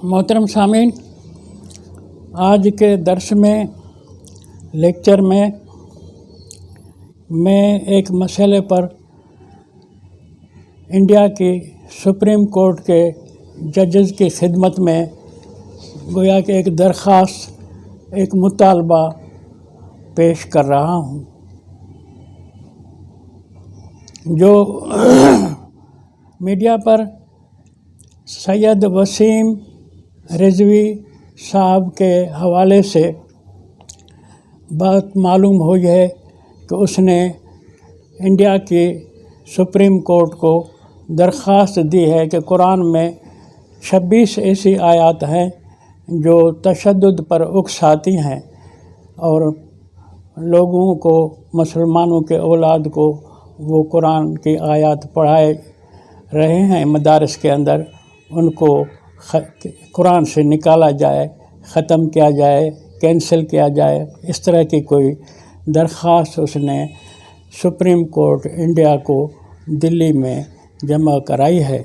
मोहतरम सामीन, आज के दर्स में लेक्चर में मैं एक मसले पर इंडिया की सुप्रीम कोर्ट के जजेस की खिदमत में गोया कि एक दरख्वास्त, एक मुतालबा पेश कर रहा हूँ, जो मीडिया पर सैयद वसीम रिजवी साहब के हवाले से बात मालूम हुई है कि उसने इंडिया की सुप्रीम कोर्ट को दरख्वास्त दी है कि कुरान में 26 ऐसी आयत हैं जो तशद्दुद पर उकसाती हैं और लोगों को, मुसलमानों के औलाद को वो कुरान की आयत पढ़ाए रहे हैं मदारस के अंदर, उनको कुरान से निकाला जाए, ख़त्म किया जाए, कैंसिल किया जाए। इस तरह की कोई दरख्वास्त उसने सुप्रीम कोर्ट इंडिया को दिल्ली में जमा कराई है।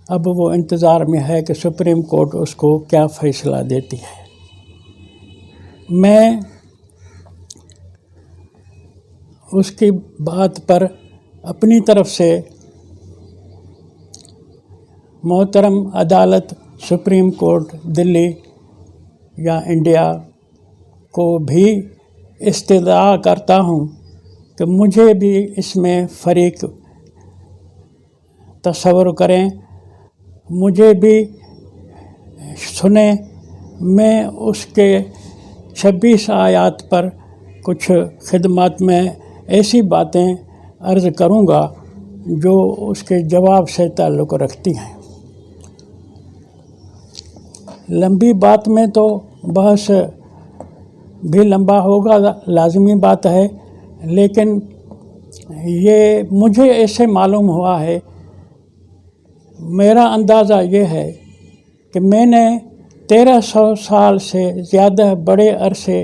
अब वो इंतज़ार में है कि सुप्रीम कोर्ट उसको क्या फ़ैसला देती है। मैं उसकी बात पर अपनी तरफ से मोहतरम अदालत सुप्रीम कोर्ट दिल्ली या इंडिया को भी इस्तदा करता हूँ कि मुझे भी इसमें फ़रीक तस्वुर करें, मुझे भी सुने। मैं उसके 26 आयत पर कुछ खिदमत में ऐसी बातें अर्ज़ करूँगा जो उसके जवाब से ताल्लुक़ रखती हैं। लंबी बात में तो बहस भी लंबा होगा, लाज़मी बात है, लेकिन ये मुझे ऐसे मालूम हुआ है, मेरा अंदाज़ा ये है कि मैंने 1300 साल से ज़्यादा बड़े अरसे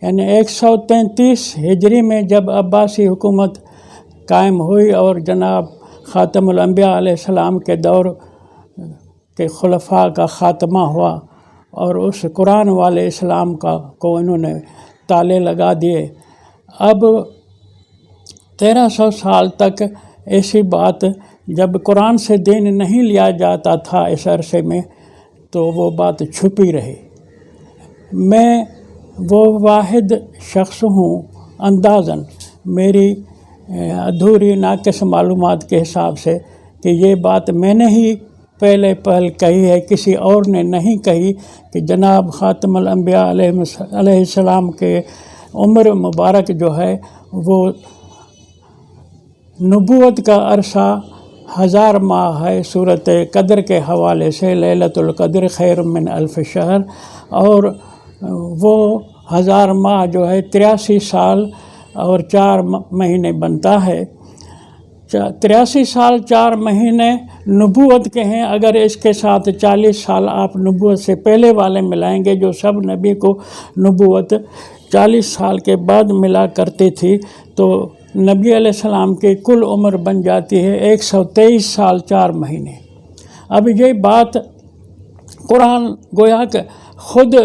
यानी 133 हिजरी में जब अब्बासी हुकूमत कायम हुई और जनाब ख़ातमुल अंबिया अलैहिस्सलाम के दौर के खुलफा का ख़ात्मा हुआ और उस कुरान वाले इस्लाम को इन्होंने ताले लगा दिए। अब 1300 साल तक ऐसी बात जब कुरान से दीन नहीं लिया जाता था इस अरसे में, तो वो बात छुपी रही। मैं वो वाहिद शख्स हूँ अंदाज़न मेरी अधूरी नाक़िस मालूमात के हिसाब से कि ये बात मैंने ही पहल कही है, किसी और ने नहीं कही कि जनाब ख़ातमुल अंबिया अलैहिस्सलाम के उम्र मुबारक जो है वो नबूवत का अरसा 1000 माह है। सूरत कद्र के हवाले से लैलतुल कद्र खैर मिन अल्फ शहर, और वो 1000 माह जो है 83 साल और 4 महीने बनता है। 83 साल 4 महीने नबूवत के हैं। अगर इसके साथ 40 साल आप नबूवत से पहले वाले मिलाएंगे, जो सब नबी को नबूवत 40 साल के बाद मिला करती थी, तो नबी अलैहिस्सलाम की कुल उम्र बन जाती है 123 साल 4 महीने। अब ये बात कुरान गोया कि खुद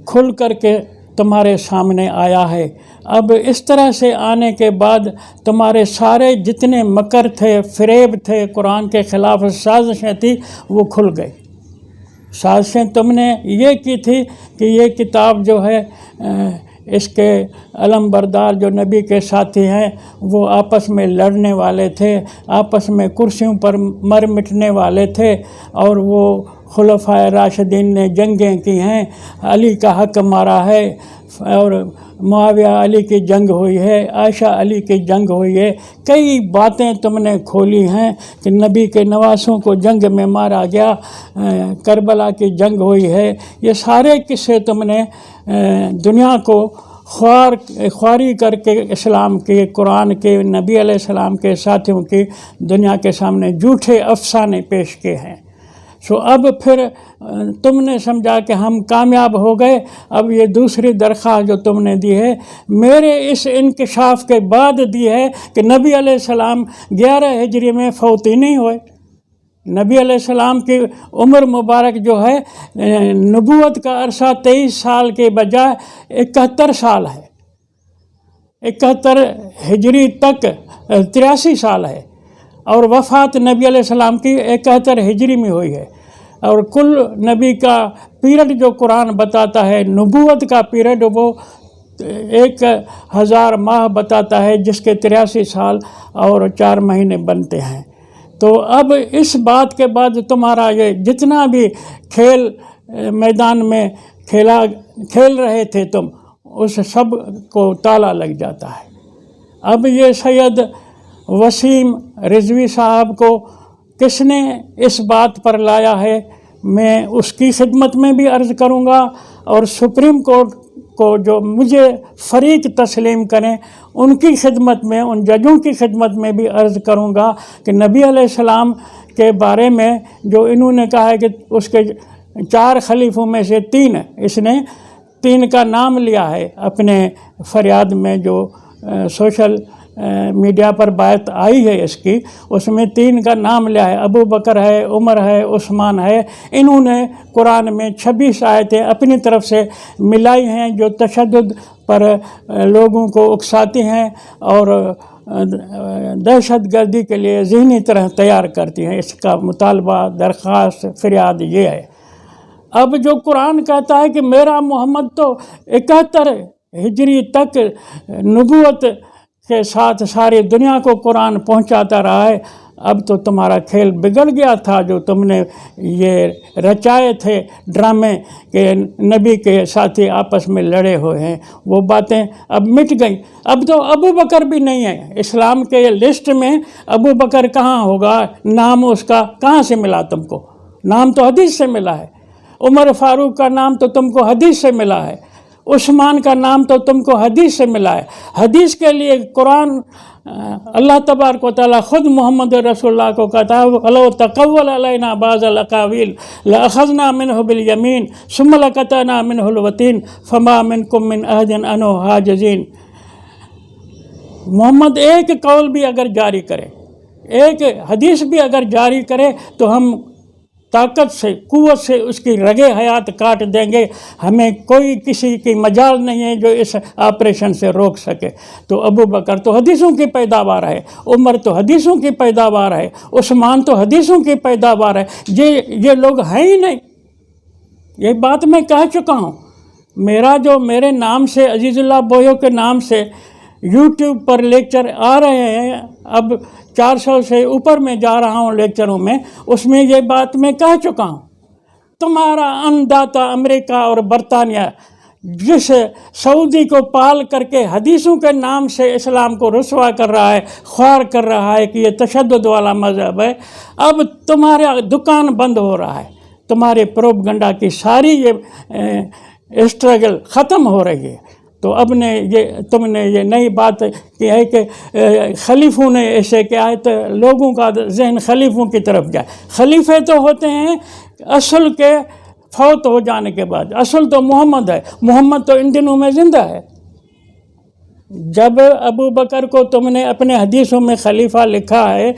खुल करके तुम्हारे सामने आया है। अब इस तरह से आने के बाद तुम्हारे सारे जितने मकर थे, फ़रेब थे, कुरान के ख़िलाफ़ साजिशें थी, वो खुल गई। साजिशें तुमने ये की थी कि ये किताब जो है इसके अलम बरदार जो नबी के साथी हैं वो आपस में लड़ने वाले थे, आपस में कुर्सियों पर मर मिटने वाले थे, और वो खुलफ़ाए राशिदीन ने जंगें की हैं, अली का हक़ मारा है, और मुआविया अली की जंग हुई है, आयशा अली की जंग हुई है। कई बातें तुमने खोली हैं कि नबी के नवासों को जंग में मारा गया, करबला की जंग हुई है। ये सारे किस्से तुमने दुनिया को ख्वारी करके इस्लाम के, कुरान के, नबी अलैहिस्सलाम के साथियों की दुनिया के सामने झूठे अफसाने पेश किए हैं। सो अब फिर तुमने समझा कि हम कामयाब हो गए। अब ये दूसरी दरख्वास्त जो तुमने दी है मेरे इस इंकिशाफ के बाद दी है कि नबी अलैहिस्सलाम 11 हिजरी में फौत ही नहीं हुए। नबी अलैहिस्सलाम की उम्र मुबारक जो है नबूवत का अरसा 23 साल के बजाय 71 साल है। 71 हिजरी तक 83 साल है और वफ़ात नबी अलैहिस्सलाम की 71 हिजरी में हुई है। और कुल नबी का पीरियड जो कुरान बताता है, नबूवत का पीरियड, वो 1000 माह बताता है, जिसके 83 साल और 4 महीने बनते हैं। तो अब इस बात के बाद तुम्हारा ये जितना भी खेल मैदान में खेल रहे थे तुम, उस सब को ताला लग जाता है। अब ये सैयद वसीम रिजवी साहब को किसने इस बात पर लाया है, मैं उसकी खिदमत में भी अर्ज़ करूँगा, और सुप्रीम कोर्ट को जो मुझे फ़रीक तस्लीम करें उनकी खिदमत में, उन जजों की खिदमत में भी अर्ज़ करूँगा कि नबी अलैहिस्सलाम के बारे में जो इन्होंने कहा है कि उसके 4 खलीफों में से 3, इसने 3 का नाम लिया है अपने फरियाद में, जो सोशल मीडिया पर बात आई है इसकी, उसमें 3 का नाम लिया है, अबू बकर है, उमर है, उस्मान है। इन्होंने कुरान में 26 आयतें अपनी तरफ से मिलाई हैं जो तशद्दुद पर लोगों को उकसाती हैं और दहशत गर्दी के लिए ज़हनी तरह तैयार करती हैं। इसका मुतालबा, दरख्वास्त, फरियाद ये है। अब जो कुरान कहता है कि मेरा मोहम्मद तो 71 हिजरी तक नबूवत के साथ सारी दुनिया को कुरान पहुंचाता रहा है, अब तो तुम्हारा खेल बिगड़ गया था। जो तुमने ये रचाए थे ड्रामे के नबी के साथी आपस में लड़े हुए हैं, वो बातें अब मिट गई। अब तो अबू बकर भी नहीं है इस्लाम के लिस्ट में। अबू बकर कहाँ होगा, नाम उसका कहाँ से मिला तुमको? नाम तो हदीस से मिला है। उमर फारूक का नाम तो तुमको हदीस से मिला है। उस्मान का नाम तो तुमको हदीस से मिला है। हदीस के लिए कुरान अल्लाह तबारक व तआला खुद मोहम्मद रसूलुल्लाह को कहता है, वलो तक़व्वल अलैना बाज़ल अक़ावील लअख़ज़ना मिन्हु बिल यमीन सुम्मा लक़तअना मिन्हुल वतीन फमा मिनकुम मिन अहदिन अन्हु हाजिज़ीन। मोहम्मद एक कौल भी अगर जारी करे, एक हदीस भी अगर जारी करे, तो हम ताकत से, कुव्वत से उसकी रगे हयात काट देंगे। हमें कोई किसी की मजाल नहीं है जो इस ऑपरेशन से रोक सके। तो अबू बकर तो हदीसों की पैदावार है, उमर तो हदीसों की पैदावार है, उस्मान तो हदीसों की पैदावार है। ये लोग हैं ही नहीं। ये बात मैं कह चुका हूँ। मेरे नाम से, अजीज़ुल्लाह बोयो के नाम से यूट्यूब पर लेक्चर आ रहे हैं, अब 400 से ऊपर में जा रहा हूँ लेक्चरों में, उसमें ये बात मैं कह चुका हूँ। तुम्हारा अन्नदाता अमेरिका और बरतानिया जिस सऊदी को पाल करके हदीसों के नाम से इस्लाम को रुसवा कर रहा है, ख्वार कर रहा है कि ये तशद्दुद वाला मज़हब है, अब तुम्हारा दुकान बंद हो रहा है। तुम्हारे प्रोपगंडा की सारी ये स्ट्रगल ख़त्म हो रही है। तो अब तुमने ये नई बात की है कि खलीफों ने ऐसे किया है, तो लोगों का जहन खलीफों की तरफ जाए। खलीफे तो होते हैं असल के फौत हो जाने के बाद। असल तो मोहम्मद है। मोहम्मद तो इन दिनों में ज़िंदा है। जब अबू बकर को तुमने अपने हदीसों में खलीफा लिखा है,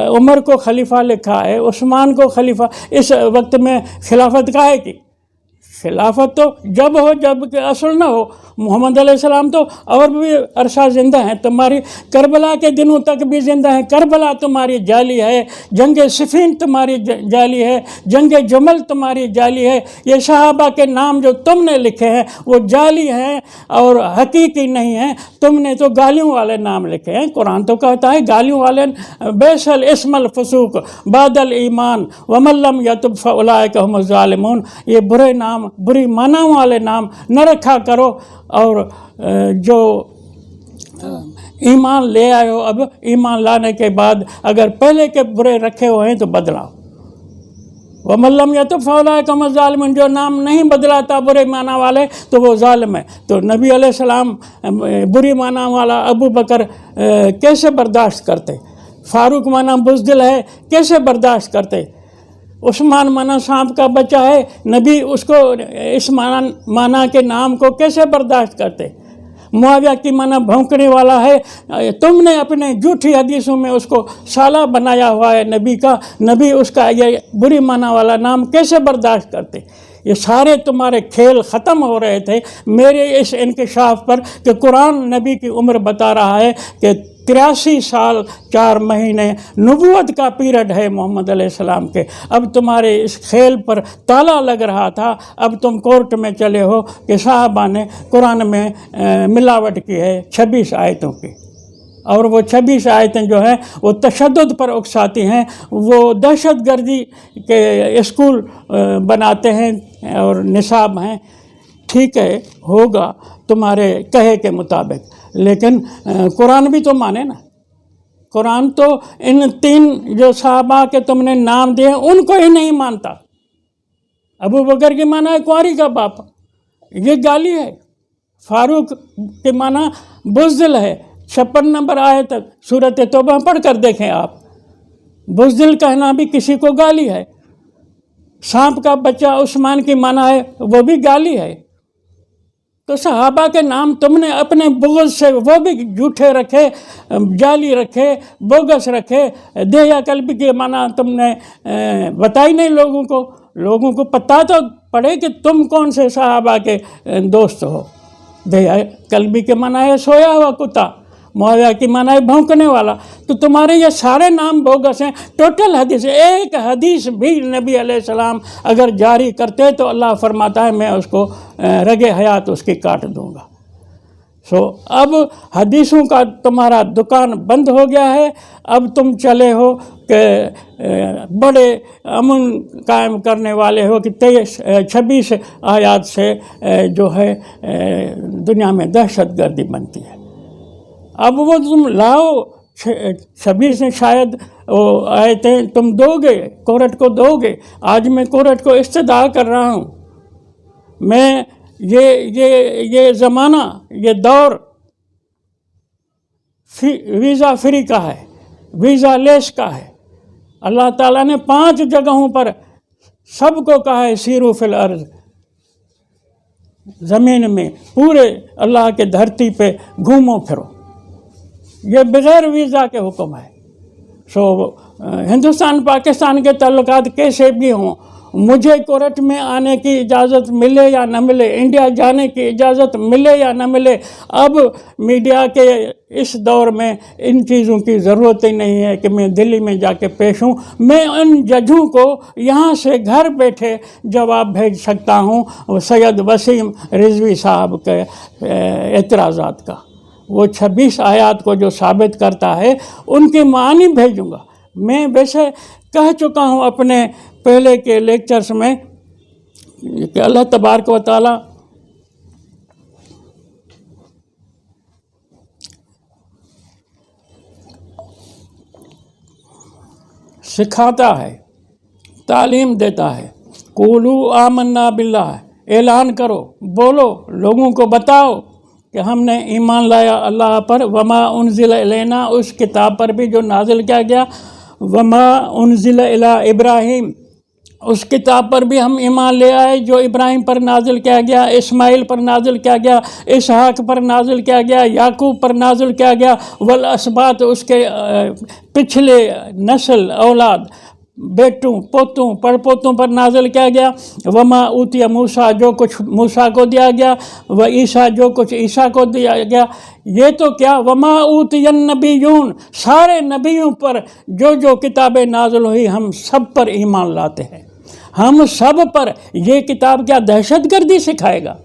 उमर को खलीफा लिखा है, उस्मान को खलीफा, इस वक्त में खिलाफत काहे की? खिलाफत तो जब हो जब के असल ना हो। मोहम्मद अलैहिस्सलाम तो और भी अरसा ज़िंदा हैं। तुम्हारी करबला के दिनों तक भी ज़िंदा हैं। करबला तुम्हारी जाली है, जंग सिफ़ीन तुम्हारी जाली है, जंग जमल तुम्हारी जाली है। ये सहाबा के नाम जो तुमने लिखे हैं वो जाली हैं और हकीकी नहीं हैं। तुमने तो गालियों वाले नाम लिखे हैं। कुरान तो कहता है गालियों वाले बेसल इस्मल फसूक बादल ईमान वमल्लम यतुब फउलाइका हुमुज़ ज़ालिमून। ये बुरे नाम, बुरी मानाओं वाले नाम न रखा करो, और जो ईमान ले आए हो, अब ईमान लाने के बाद अगर पहले के बुरे रखे हुए हैं तो बदलाओ। वमल्लम यतुब फउलाइका हुमुज़ ज़ालिमून, जो नाम नहीं बदलाता बुरे माना वाले तो वो ज़ालिम है। तो नबी अलैहिस्सलाम बुरी माना वाला अबू बकर कैसे बर्दाश्त करते? फारूक माना बुज़दिल है, कैसे बर्दाश्त करते? उस्मान माना सांप का बच्चा है, नबी उसको इस माना के नाम को कैसे बर्दाश्त करते? मुआविया की माना भौंकने वाला है, तुमने अपने झूठी हदीसों में उसको साला बनाया हुआ है नबी का, नबी उसका ये बुरी माना वाला नाम कैसे बर्दाश्त करते। ये सारे तुम्हारे खेल ख़त्म हो रहे थे मेरे इस इंकशाफ पर कि कुरान नबी की उम्र बता रहा है कि 83 साल 4 महीने नबूवत का पीरियड है मोहम्मद अलैहिस्सलाम के। अब तुम्हारे इस खेल पर ताला लग रहा था, अब तुम कोर्ट में चले हो कि साहबा ने कुरान में मिलावट की है 26 आयतों की, और वो 26 आयतें जो हैं वो तशद्दुद पर उकसाती हैं, वो दहशत गर्दी के स्कूल बनाते हैं और निसाब हैं। ठीक है, होगा तुम्हारे कहे के मुताबिक, लेकिन कुरान भी तो माने ना। कुरान तो इन 3 जो साहबा के तुमने नाम दिए उनको ही नहीं मानता। अबू बकर की माना है कुंवारी का बाप, ये गाली है। फारूक के माना बुज़दिल है, 56 नंबर आए तक सूरत तौबा पढ़ कर देखें आप। बुज़दिल कहना भी किसी को गाली है। सांप का बच्चा उस्मान की माना है, वो भी गाली है। तो सहाबा के नाम तुमने अपने बुग़्ज़ से वो भी झूठे रखे, जाली रखे, बोगस रखे। देया कल्ब के माना तुमने बताई नहीं लोगों को पता तो पड़े कि तुम कौन से सहाबा के दोस्त हो। देया कल्बी के माना है सोया हुआ कुत्ता, मुआविया की माना है भौंकने वाला। तो तुम्हारे ये सारे नाम बोगस हैं। टोटल हदीस, एक हदीस भी नबी अलैहिस्सलाम अगर जारी करते तो अल्लाह फरमाता है मैं उसको रगे हयात उसकी काट दूंगा। अब हदीसों का तुम्हारा दुकान बंद हो गया है। अब तुम चले हो कि बड़े अमन कायम करने वाले हो कि 26 आयात से जो है दुनिया में दहशत गर्दी बनती है। अब वो तुम लाओ 26 से शायद वो आयतें तुम दोगे, कोर्ट को दोगे। आज मैं कोर्ट को इस्तदा कर रहा हूँ। मैं ये ज़माना, ये दौर वीज़ा फ्री का है, वीज़ा लेस का है। अल्लाह ताला ने 5 जगहों पर सबको कहा है सीरू फिल अर्ज़, ज़मीन में पूरे अल्लाह के धरती पे घूमो फिरो। ये बग़ैर वीज़ा के हुक्म है। हिंदुस्तान पाकिस्तान के ताल्लुकात कैसे भी हों, मुझे कोर्ट में आने की इजाज़त मिले या न मिले, इंडिया जाने की इजाज़त मिले या न मिले, अब मीडिया के इस दौर में इन चीज़ों की ज़रूरत ही नहीं है कि मैं दिल्ली में जाके पेश हूँ। मैं उन जजों को यहाँ से घर बैठे जवाब भेज सकता हूँ सैयद वसीम रिजवी साहब के एतराज़ात का। वो 26 आयात को जो साबित करता है उनके मानी भेजूँगा। मैं वैसे कह चुका हूँ अपने पहले के लेक्चर्स में कि अल्लाह तबारक व तआला सिखाता है, तालीम देता है। कुलू आमन्ना बिल्लाह, ऐलान करो, बोलो, लोगों को बताओ कि हमने ईमान लाया अल्लाह पर। वमा उनज़िल इलैना, उस किताब पर भी जो नाजिल किया गया। वमा उनज़िल इला इब्राहीम, उस किताब पर भी हम ईमान ले आए जो इब्राहिम पर नाजिल किया गया, इस्माइल पर नाजिल किया गया, इसहाक पर नाजिल किया गया, याकूब पर नाजिल किया गया। वल असबात, उसके पिछले नस्ल औलाद, बेटों पोतों पड़पोतों पर नाजिल किया गया। वमा ऊतिया मूसा, जो कुछ मूसा को दिया गया, व ईसा, जो कुछ ईसा को दिया गया। ये तो क्या, वमा ऊतियन नबीयून, सारे नबियों पर जो जो किताबें नाजिल हुई हम सब पर ईमान लाते हैं। हम सब पर ये किताब क्या दहशत गर्दी सिखाएगा?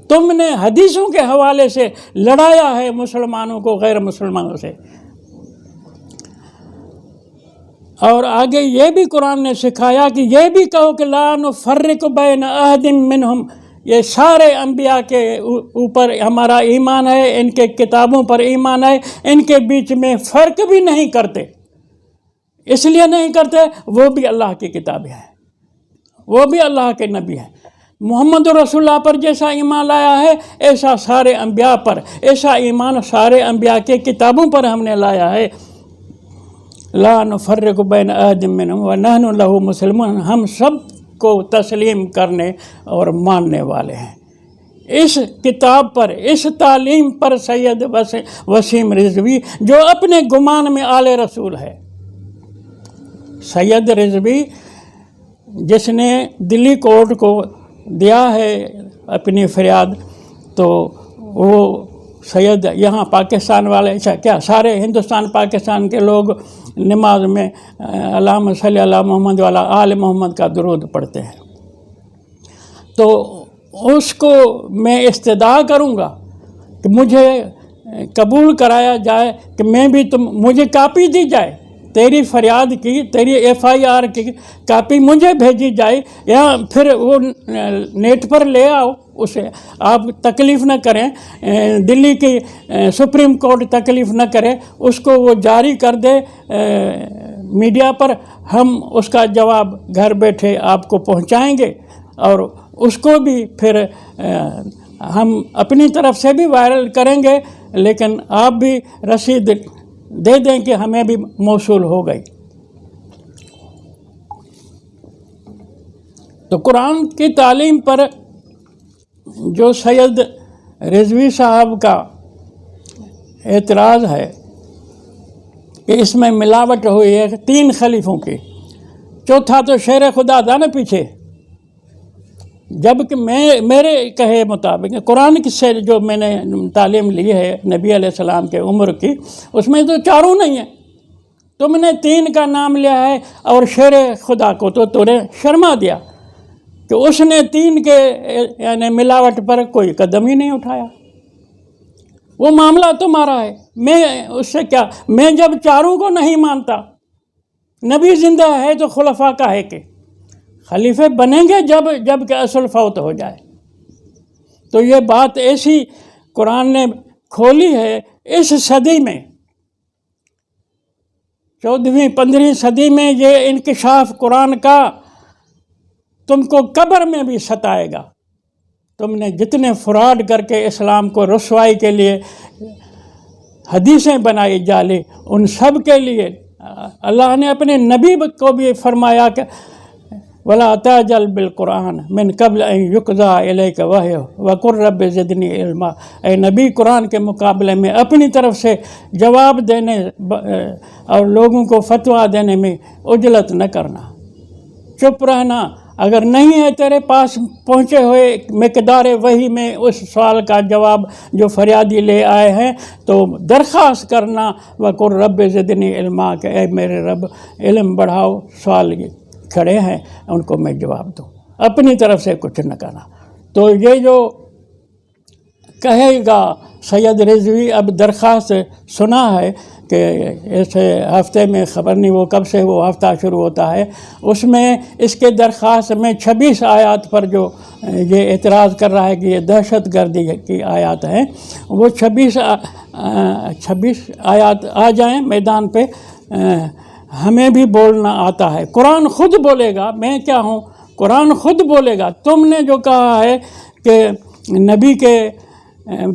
तुमने हदीसों के हवाले से लड़ाया है मुसलमानों को गैर मुसलमानों से। और आगे ये भी कुरान ने सिखाया कि ये भी कहो कि ला नुफ़र्रिक़ु बैन अहदिम मिनहुम, ये सारे अंबिया के ऊपर हमारा ईमान है, इनके किताबों पर ईमान है, इनके बीच में फ़र्क भी नहीं करते। इसलिए नहीं करते, वो भी अल्लाह की किताबें हैं, वो भी अल्लाह के नबी हैं। मोहम्मद रसूलुल्लाह पर जैसा ईमान लाया है ऐसा सारे अंबिया पर, ऐसा ईमान सारे अंबिया के किताबों पर हमने लाया है। ला नुफ़र्रिक़ु बैन अहदिम मिनहुम व नहनु लहू मुस्लिमून, हम सब को तस्लीम करने और मानने वाले हैं। اس کتاب پر، اس تعلیم پر سید وسیم رضوی جو اپنے گمان میں آل رسول ہے، سید رضوی جس نے دلی کورٹ کو دیا ہے اپنی فریاد، تو وہ سید یہاں پاکستان والے کیا سارے ہندوستان پاکستان کے لوگ نماز میں اللہم صلی علی محمد والا آل محمد کا درود پڑھتے ہیں، تو اس کو میں استدعا کروں گا کہ مجھے قبول کرایا جائے کہ میں بھی مجھے کاپی دی جائے، تیری فریاد کی، تیری FIR کی کاپی مجھے بھیجی جائے، یا پھر وہ نیٹ پر لے آؤ اسے، آپ تکلیف نہ کریں، دلی کی سپریم کورٹ تکلیف نہ کرے، اس کو وہ جاری کر دے میڈیا پر، ہم اس کا جواب گھر بیٹھے آپ کو پہنچائیں گے، اور اس کو بھی پھر ہم اپنی طرف سے بھی وائرل کریں گے، لیکن آپ بھی رسید دے دیں کہ ہمیں بھی موصول ہو گئی۔ تو قرآن کی تعلیم پر جو سید رضوی صاحب کا اعتراض ہے کہ اس میں ملاوٹ ہوئی ہے 3 خلیفوں کی، چوتھا تو شیر خدا تھا نا پیچھے، جبکہ میرے کہے مطابق قرآن سے جو میں نے تعلیم لی ہے نبی علیہ السلام کے عمر کی، اس میں تو 4 نہیں ہیں، تم نے 3 کا نام لیا ہے، اور شیر خدا کو تو نے شرما دیا کہ اس نے 3 کے یعنی ملاوٹ پر کوئی قدم ہی نہیں اٹھایا، وہ معاملہ تمہارا ہے، میں اس سے کیا، میں جب 4 کو نہیں مانتا، نبی زندہ ہے تو خلفاء کا ہے کہ خلیفے بنیں گے جب کہ اصل فوت ہو جائے، تو یہ بات ایسی قرآن نے کھولی ہے اس صدی میں، 14ویں 15ویں صدی میں یہ انکشاف قرآن کا تم کو قبر میں بھی ستائے گا۔ تم نے جتنے فراڈ کر کے اسلام کو رسوائی کے لیے حدیثیں بنائی جعلی، ان سب کے لیے اللہ نے اپنے نبی کو بھی فرمایا کہ وَلَا تَعْجَلْ بِالْقُرْآنِ مِنْ قَبْلِ أَنْ يُقْضَىٰ إِلَيْكَ وَحْيُهُ وَقُلْ رَبِّ زِدْنِي عِلْمًا، اے نبی قرآن کے مقابلے میں اپنی طرف سے جواب دینے اور لوگوں کو فتویٰ دینے میں عجلت نہ کرنا، چپ رہنا، اگر نہیں ہے تیرے پاس پہنچے ہوئے مقدار وحی میں اس سوال کا جواب جو فریادی لے آئے ہیں، تو درخواست کرنا وَقُلْ رَبِّ زِدْنِي عِلْمًا کہ اے میرے رب علم بڑھاؤ، سوال کھڑے ہیں ان کو میں جواب دوں، اپنی طرف سے کچھ نہ کرنا۔ تو یہ جو کہے گا سید رضوی، اب درخواست سنا ہے کہ اس ہفتے میں، خبر نہیں وہ کب سے وہ ہفتہ شروع ہوتا ہے، اس میں اس کے درخواست میں 26 آیات پر جو یہ اعتراض کر رہا ہے کہ یہ دہشت گردی کی آیات ہیں، وہ 26 آیات آ جائیں میدان پہ، ہمیں بھی بولنا آتا ہے، قرآن خود بولے گا، میں کیا ہوں، قرآن خود بولے گا۔ تم نے جو کہا ہے کہ نبی کے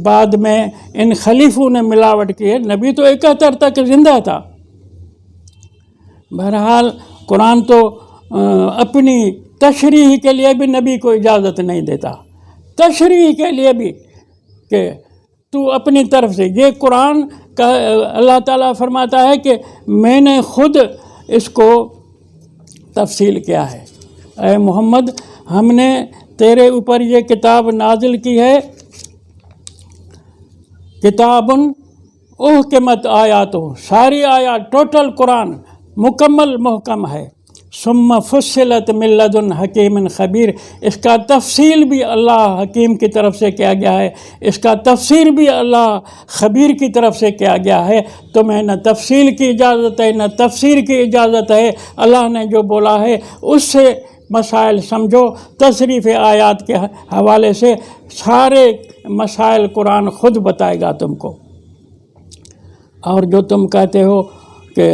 بعد میں ان خلیفوں نے ملاوٹ کی ہے، نبی تو 71 تک زندہ تھا۔ بہرحال قرآن تو اپنی تشریح کے لیے بھی نبی کو اجازت نہیں دیتا، تشریح کے لیے بھی کہ تو اپنی طرف سے، یہ قرآن کا اللہ تعالیٰ فرماتا ہے کہ میں نے خود اس کو تفصیل کیا ہے، اے محمد ہم نے تیرے اوپر یہ کتاب نازل کی ہے، کتاب احکمت آیات، ساری آیات، ٹوٹل قرآن مکمل محکم ہے، ثم فصلت من لدن حکیم خبیر، اس کا تفصیل بھی اللہ حکیم کی طرف سے کیا گیا ہے، اس کا تفسیر بھی اللہ خبیر کی طرف سے کیا گیا ہے۔ تمہیں نہ تفصیل کی اجازت ہے نہ تفسیر کی اجازت ہے، اللہ نے جو بولا ہے اس سے مسائل سمجھو۔ تصریف آیات کے حوالے سے سارے مسائل قرآن خود بتائے گا تم کو۔ اور جو تم کہتے ہو کہ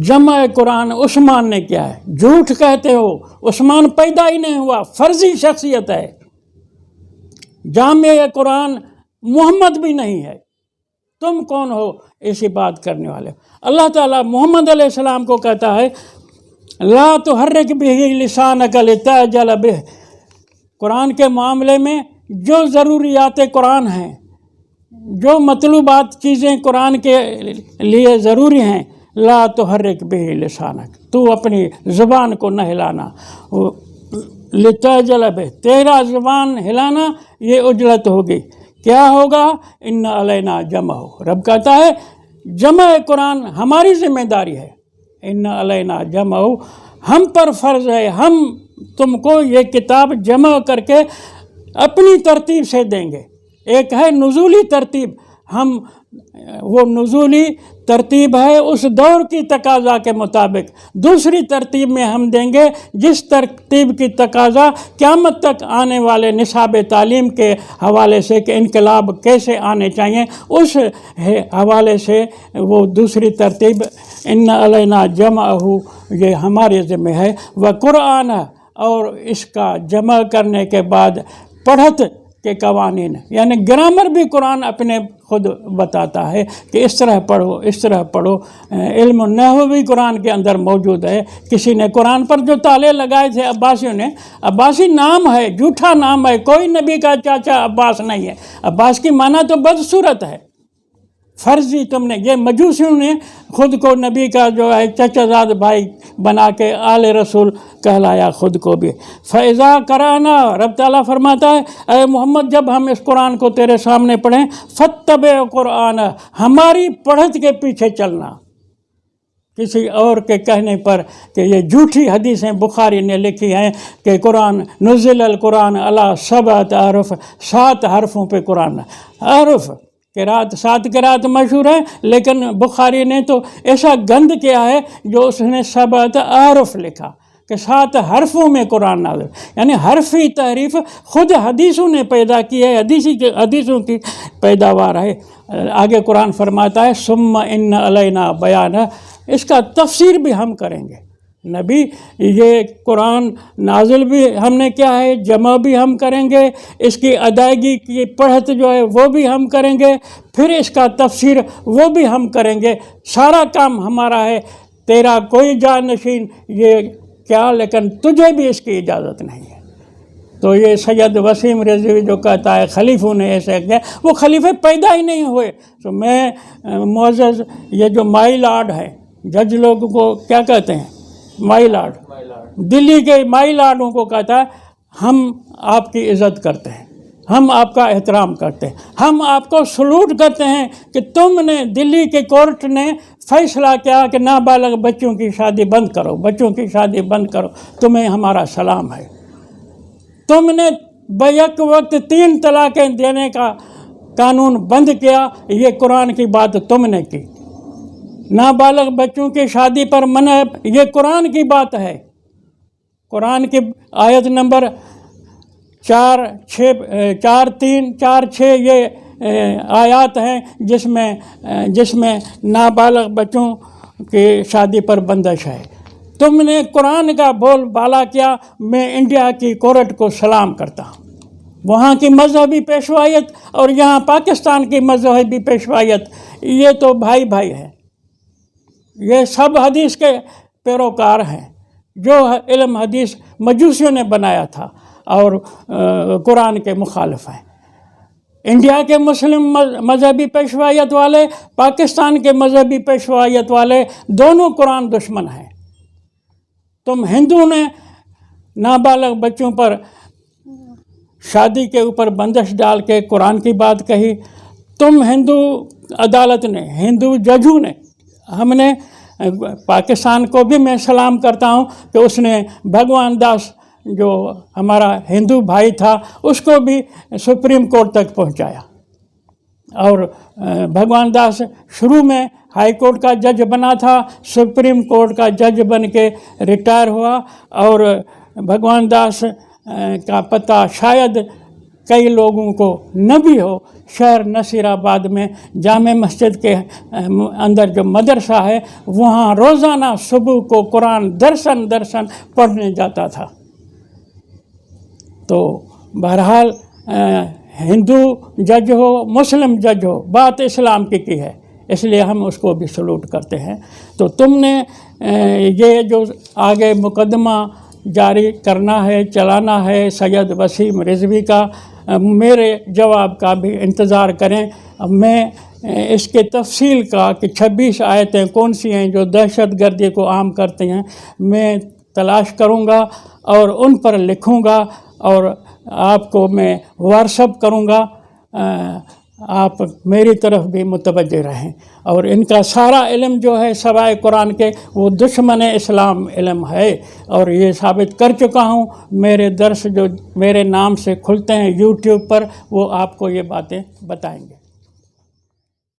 جمع قرآن عثمان نے کیا ہے، جھوٹ کہتے ہو، عثمان پیدا ہی نہیں ہوا، فرضی شخصیت ہے، جامع قرآن محمد بھی نہیں ہے، تم کون ہو ایسی بات کرنے والے؟ اللہ تعالیٰ محمد علیہ السلام کو کہتا ہے لا تحرک بہ لسانک لتعجل بہ قرآن کے معاملے میں جو ضروریات قرآن ہیں، جو مطلوبات چیزیں قرآن کے لیے ضروری ہیں، لا تحرک بہ لسانک، تو اپنی زبان کو نہ ہلانا، لتعجل بہ، تیرا زبان ہلانا یہ اجلت ہوگی، کیا ہوگا؟ ان علینا جمع ہو، رب کہتا ہے جمع قرآن ہماری ذمہ داری ہے، ان علینا جمع ہو، ہم پر فرض ہے، ہم تم کو یہ کتاب جمع کر کے اپنی ترتیب سے دیں گے۔ ایک ہے نزولی ترتیب، ہم وہ نزولی ترتیب ہے اس دور کی تقاضا کے مطابق، دوسری ترتیب میں ہم دیں گے جس ترتیب کی تقاضا قیامت تک آنے والے نصاب تعلیم کے حوالے سے کہ انقلاب کیسے آنے چاہیے، اس حوالے سے وہ دوسری ترتیب ان علینا جمعہ یہ ہمارے ذمہ ہے، وقرآن، اور اس کا جمع کرنے کے بعد پڑھت کے قوانین، یعنی گرامر بھی قرآن اپنے خود بتاتا ہے کہ اس طرح پڑھو، اس طرح پڑھو۔ علم النحو بھی قرآن کے اندر موجود ہے۔ کسی نے قرآن پر جو تالے لگائے تھے عباسیوں نے، عباسی نام ہے، جھوٹا نام ہے، کوئی نبی کا چاچا عباس نہیں ہے، عباس کی معنی تو بدصورت ہے، فرضی تم نے، یہ مجوسیوں نے خود کو نبی کا جو ہے چچا زاد بھائی بنا کے آل رسول کہلایا خود کو بھی۔ فَإِذَا قَرَأْنَا، رب تعالیٰ فرماتا ہے اے محمد جب ہم اس قرآن کو تیرے سامنے پڑھیں، فَاتَّبِعْ قرآن، ہماری پڑھت کے پیچھے چلنا، کسی اور کے کہنے پر کہ یہ جھوٹی حدیثیں بخاری نے لکھی ہیں کہ قرآن نزل القرآن علی 7 احرف، 7 حرفوں پہ قرآن، حرف قرات 7 قرات مشہور ہیں، لیکن بخاری نے تو ایسا گند کیا ہے جو اس نے 7 احرف لکھا کہ 7 حرفوں میں قرآن نازل، یعنی حرفی تحریف خود حدیثوں نے پیدا کی ہے، حدیثوں کی پیداوار ہے۔ آگے قرآن فرماتا ہے ثم ان علینا بیان، اس کا تفسیر بھی ہم کریں گے۔ نبی یہ قرآن نازل بھی ہم نے کیا ہے، جمع بھی ہم کریں گے، اس کی ادائیگی کی پڑھت جو ہے وہ بھی ہم کریں گے، پھر اس کا تفسیر وہ بھی ہم کریں گے، سارا کام ہمارا ہے، تیرا کوئی جانشین یہ کیا، لیکن تجھے بھی اس کی اجازت نہیں ہے۔ تو یہ سید وسیم رضوی جو کہتا ہے خلیفوں نے ایسے کیا، وہ خلیفے پیدا ہی نہیں ہوئے۔ تو میں معزز یہ جو مائی لارڈ ہے، جج لوگوں کو کیا کہتے ہیں، مائی لارڈ، دلی کے مائی لارڈوں کو کہتا ہے ہم آپ کی عزت کرتے ہیں، ہم آپ کا احترام کرتے ہیں، ہم آپ کو سلوٹ کرتے ہیں کہ تم نے، دلی کے کورٹ نے فیصلہ کیا کہ نابالغ بچوں کی شادی بند کرو، بچوں کی شادی بند کرو، تمہیں ہمارا سلام ہے۔ تم نے بیک وقت 3 طلاقیں دینے کا قانون بند کیا، یہ قرآن کی بات تم نے کی۔ نابالغ بچوں کی شادی پر منع، یہ قرآن کی بات ہے۔ قرآن کی آیت نمبر 4، 3، 4، 6 یہ آیات ہیں جس میں نابالغ بچوں کی شادی پر بندش ہے۔ تم نے قرآن کا بول بالا کیا۔ میں انڈیا کی کورٹ کو سلام کرتا ہوں، وہاں کی مذہبی پیشوائیت اور یہاں پاکستان کی مذہبی پیشوائیت، یہ تو بھائی بھائی ہے، یہ سب حدیث کے پیروکار ہیں۔ جو علم حدیث مجوسیوں نے بنایا تھا اور قرآن کے مخالف ہیں۔ انڈیا کے مسلم مذہبی پیشوائیت والے، پاکستان کے مذہبی پیشوائیت والے، دونوں قرآن دشمن ہیں۔ تم ہندو نے نابالغ بچوں پر شادی کے اوپر بندش ڈال کے قرآن کی بات کہی، تم ہندو عدالت نے، ہندو ججوں نے، ہم نے پاکستان کو بھی میں سلام کرتا ہوں کہ اس نے بھگوان داس جو ہمارا ہندو بھائی تھا اس کو بھی سپریم کورٹ تک پہنچایا، اور بھگوان داس شروع میں ہائی کورٹ کا جج بنا تھا، سپریم کورٹ کا جج بن کے ریٹائر ہوا، اور بھگوان داس کا پتہ شاید کئی لوگوں کو نہ بھی ہو، شہر نصیر آباد میں جامع مسجد کے اندر جو مدرسہ ہے وہاں روزانہ صبح کو قرآن درسن پڑھنے جاتا تھا۔ تو بہرحال ہندو جج ہو، مسلم جج ہو، بات اسلام کی ہے، اس لیے ہم اس کو بھی سلوٹ کرتے ہیں۔ تو تم نے یہ جو آگے مقدمہ جاری کرنا ہے، چلانا ہے سید وسیم رضوی کا۔ میرے جواب کا بھی انتظار کریں۔ میں اس کے تفصیل کا کہ 26 آیتیں کون سی ہیں جو دہشت گردی کو عام کرتے ہیں، میں تلاش کروں گا اور ان پر لکھوں گا اور آپ کو میں واٹسپ کروں گا۔ آپ میری طرف بھی متوجہ رہیں۔ اور ان کا سارا علم جو ہے سوائے قرآن کے وہ دشمن اسلام علم ہے، اور یہ ثابت کر چکا ہوں۔ میرے درس جو میرے نام سے کھلتے ہیں یوٹیوب پر، وہ آپ کو یہ باتیں بتائیں گے۔